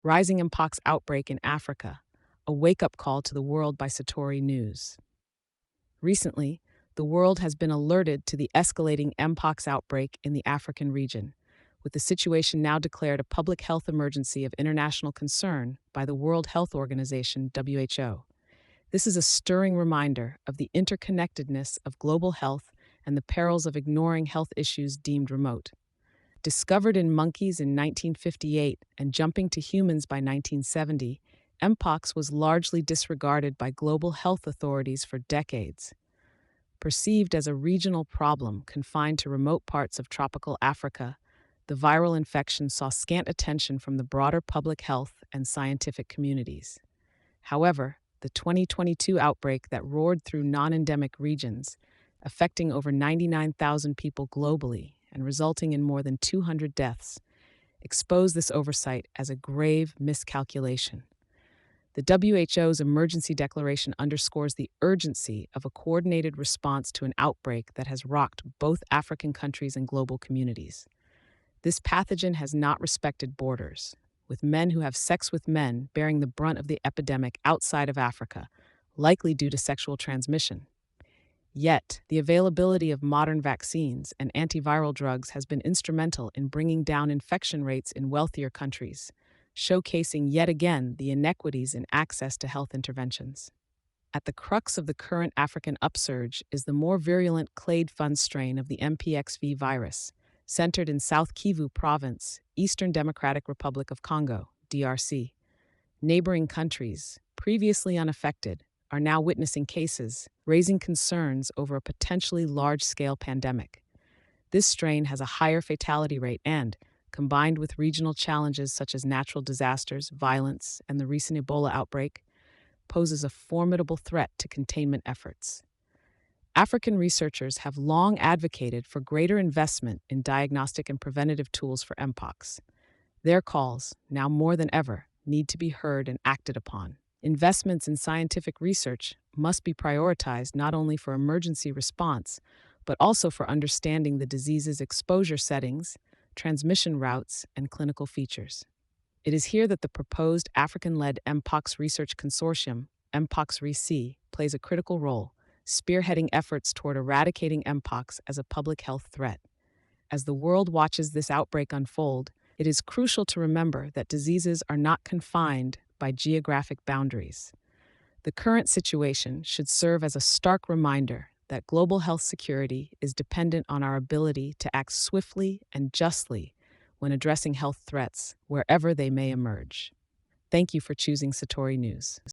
Rising Mpox Outbreak in Africa, a wake-up call to the world by Satori News. Recently, the world has been alerted to the escalating Mpox outbreak in the African region, with the situation now declared a public health emergency of international concern by the World Health Organization, WHO. This is a stirring reminder of the interconnectedness of global health and the perils of ignoring health issues deemed remote. Discovered in monkeys in 1958 and jumping to humans by 1970, Mpox was largely disregarded by global health authorities for decades. Perceived as a regional problem confined to remote parts of tropical Africa, the viral infection saw scant attention from the broader public health and scientific communities. However, the 2022 outbreak that roared through non-endemic regions, affecting over 99,000 people globally and resulting in more than 200 deaths, exposed this oversight as a grave miscalculation. The WHO's emergency declaration underscores the urgency of a coordinated response to an outbreak that has rocked both African countries and global communities. This pathogen has not respected borders, with men who have sex with men bearing the brunt of the epidemic outside of Africa, likely due to sexual transmission. Yet, the availability of modern vaccines and antiviral drugs has been instrumental in bringing down infection rates in wealthier countries, showcasing yet again the inequities in access to health interventions. At the crux of the current African upsurge is the more virulent clade fun strain of the MPXV virus, centered in South Kivu Province, Eastern Democratic Republic of Congo, DRC. Neighboring countries, previously unaffected, are now witnessing cases, raising concerns over a potentially large-scale pandemic. This strain has a higher fatality rate and, combined with regional challenges such as natural disasters, violence, and the recent Ebola outbreak, poses a formidable threat to containment efforts. African researchers have long advocated for greater investment in diagnostic and preventative tools for Mpox. Their calls, now more than ever, need to be heard and acted upon. Investments in scientific research must be prioritized not only for emergency response, but also for understanding the disease's exposure settings, transmission routes, and clinical features. It is here that the proposed African-led Mpox Research Consortium, Mpox REC, plays a critical role, spearheading efforts toward eradicating Mpox as a public health threat. As the world watches this outbreak unfold, it is crucial to remember that diseases are not confined by geographic boundaries. The current situation should serve as a stark reminder that global health security is dependent on our ability to act swiftly and justly when addressing health threats wherever they may emerge. Thank you for choosing Satori News.